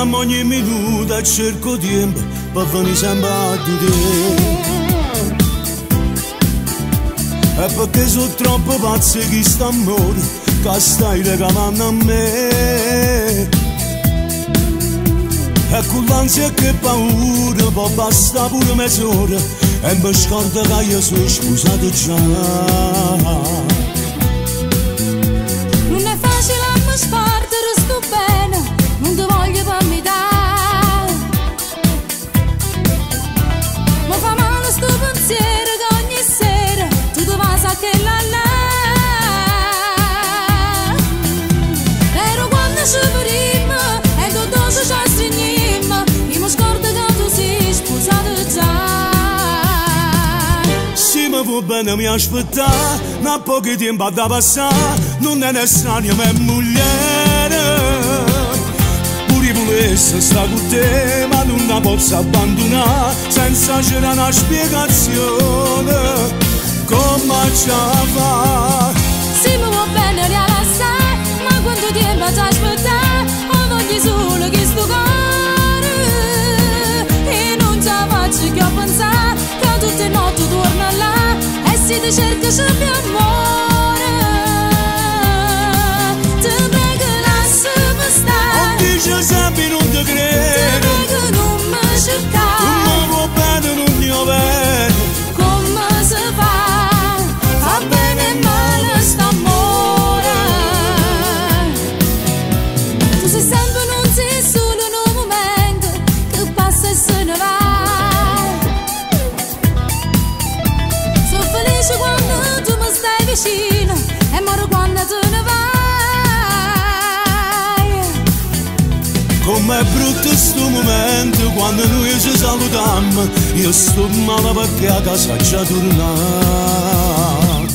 chiamo ogni minuto e cerco tempo per venire sempre a te. E perché sono troppo pazzo che sta amore che stai regalando a me. E con l'ansia e che paura può bastare pure mezz'ora e mi scordo che io sono sposato già. Non è facile a me spartere, sto bene, non ti voglio per me dare. Ma fa male sto pensiero che ogni sera tu ti vas a che là. Ero quando ci vedemmo e tu ci stringimmo, io mi scordo che tu sei sposato già. Se mi va bene mi aspettare, ma poco tempo da passare, non è necessario mia moglie. Pure volesse stare con te, ma non la posso abbandonare, senza c'era una spiegazione, come ci fa? Se mi va bene rilassare, ma quanto tempo ci aspettare, ho voglia solo che sto cuore, e non ci faccio che pensare, che tutte le notti torno là, e se ti cerca c'è più amore, ti prego lasciami stare, Non dice sempre non ti ti credo, prego non mi cercare, tu mi va bene non ti va bene. come si fa bene e male st'amore. Tu sei sempre, non sei solo in un momento che passa e se ne va. Sono felice quando tu mi stai vicino e moro quando te ne vai. Com'è brutto sto momento quando noi ci salutiamo, io sto male perché a casa già tornare.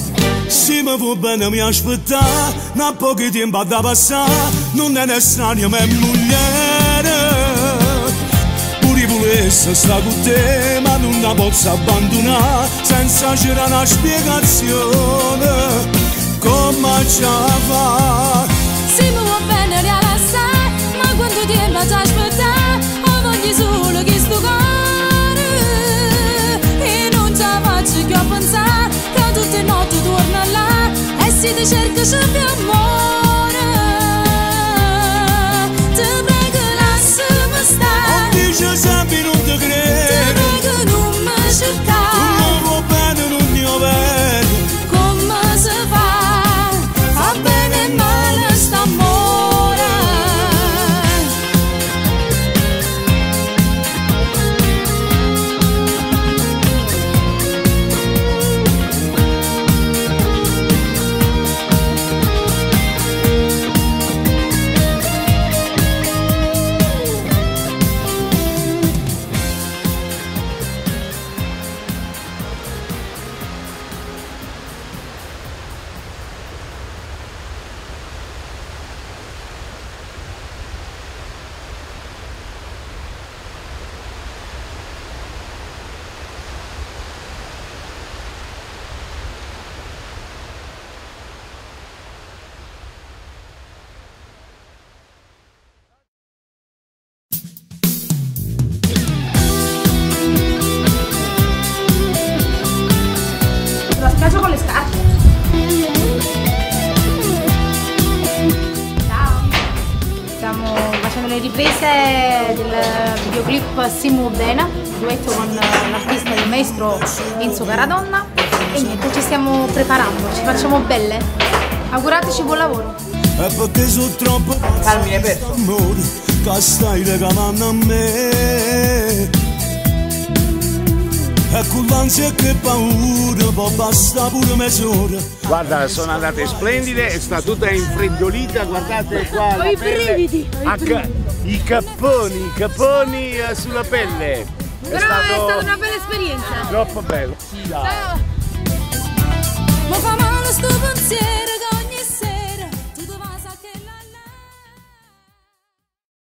Se mi va bene mi aspettare, ma poco tempo da passare, non è necessario mia moglie. Pure volesse stare con te, ma non la posso abbandonare, senza c'era una spiegazione, come ci fa? Se mi va bene rilassare, ma quanto tempo ci aspettare, ho voglia solo che sto cuore, e non ci faccio che pensare, che tutte le notti torno là, e se ti cerca c'è più amore, ti prego lasciami stare, Dice sempre non ti ti credo, prego non mi tu cercare, mi va bene non ti va bene. come si fa bene e male st'amore. La spiaggia con le scarpe. Ciao. Stiamo facendo le riprese del videoclip Siamo Bene, duetto con l'artista del maestro Enzo Caradonna. E niente, ci stiamo preparando, ci facciamo belle. Augurateci buon lavoro. E perché sono troppo Carmine Perso. amore che stai regalando a me. E con l'ansia e che paura può bastare pure mezz'ora. Guarda, sono andate splendide e sta tutta infreddolita, guardate qua. Ho i brividi. I capponi sulla pelle. Però è stata una bella esperienza. Troppo bello. Ma fa male sto pensiero